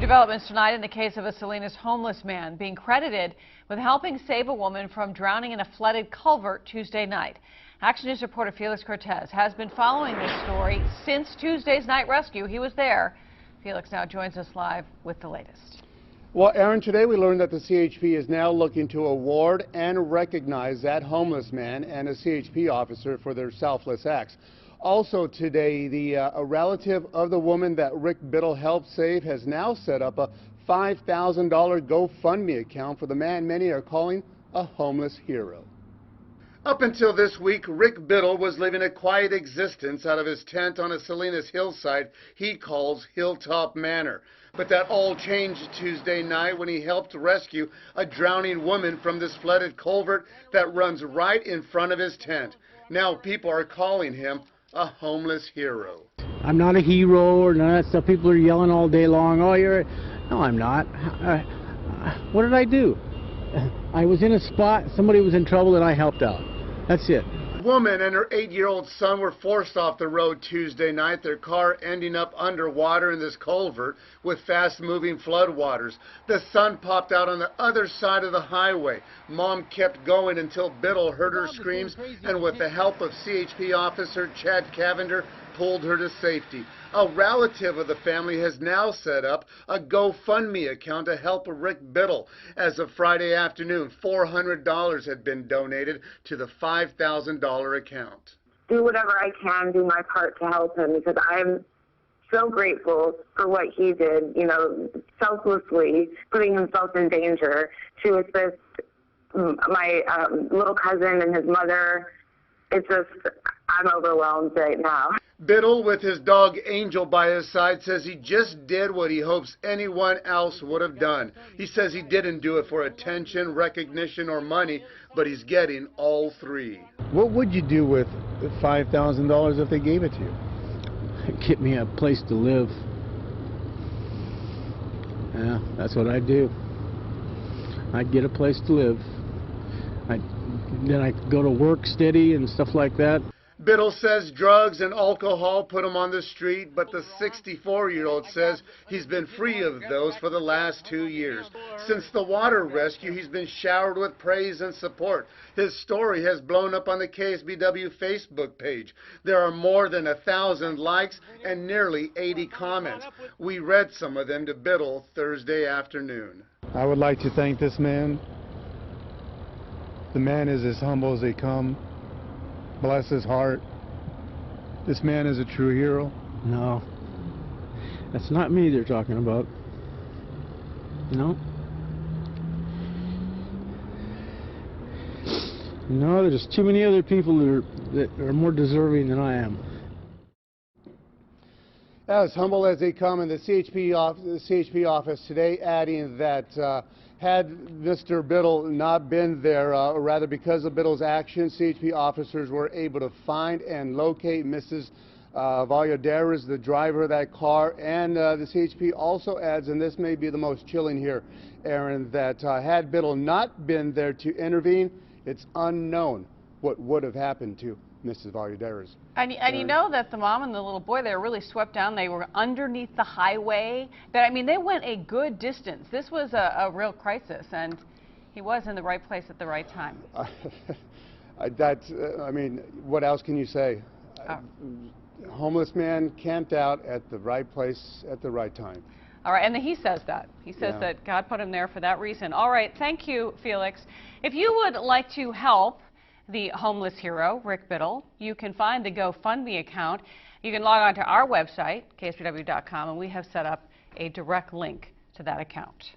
developments tonight in the case of a Salinas homeless man being credited with helping save a woman from drowning in a flooded culvert Tuesday night. Action News reporter Felix Cortez has been following this story since Tuesday's night rescue. He was there. Felix now joins us live with the latest. Well, Aaron, today we learned that the CHP is now looking to award and recognize that homeless man and a CHP officer for their selfless acts. Also today, a relative of the woman that Rick Biddle helped save has now set up a $5,000 GoFundMe account for the man many are calling a homeless hero. Up until this week, Rick Biddle was living a quiet existence out of his tent on a Salinas hillside he calls Hilltop Manor. But that all changed Tuesday night when he helped rescue a drowning woman from this flooded culvert that runs right in front of his tent. Now people are calling him a homeless hero. I'm not a hero or none of that stuff. People are yelling all day long, oh, you're... No, I'm not. What did I do? I was in a spot, somebody was in trouble, and I helped out. That's it. The woman and her 8-year-old son were forced off the road Tuesday night, their car ending up underwater in this culvert with fast-moving floodwaters. The son popped out on the other side of the highway. Mom kept going until Biddle heard her screams and with the help of CHP officer Chad Cavender, pulled her to safety. A relative of the family has now set up a GoFundMe account to help Rick Biddle. As of Friday afternoon, $400 had been donated to the $5,000 account. Do whatever I can, do my part to help him, because I'm so grateful for what he did, you know, selflessly putting himself in danger to assist my little cousin and his mother. It's just, I'm overwhelmed right now. Biddle, with his dog Angel by his side, says he just did what he hopes anyone else would have done. He says he didn't do it for attention, recognition, or money, but he's getting all three. What would you do with $5,000 if they gave it to you? Get me a place to live. Yeah, that's what I'd do. I'd get a place to live. Then I could go to work steady and stuff like that. Biddle says drugs and alcohol put him on the street, but the 64-year-old says he's been free of those for the last 2 years. Since the water rescue, he's been showered with praise and support. His story has blown up on the KSBW Facebook page. There are more than 1,000 likes and nearly 80 comments. We read some of them to Biddle Thursday afternoon. I would like to thank this man. The man is as humble as they come. Bless his heart. This man is a true hero. No, that's not me they're talking about. No. No, there's too many other people that are more deserving than I am. As humble as they come in the CHP office today, adding that had Mr. Biddle not been there, or rather because of Biddle's actions, CHP officers were able to find and locate Mrs. Valladares, the driver of that car, and the CHP also adds, and this may be the most chilling here, Aaron, that had Biddle not been there to intervene, it's unknown what would have happened to Mrs. Valladares. And you know that the mom and the little boy, they were really swept down. They were underneath the highway. But I mean, they went a good distance. This was a real crisis, and he was in the right place at the right time. I mean, what else can you say? Homeless man camped out at the right place at the right time. All right, and he says that. He says that God put him there for that reason. All right, thank you, Felix. If you would like to help the homeless hero, Rick Biddle, you can find the GoFundMe account. You can log on to our website, ksbw.com, and we have set up a direct link to that account.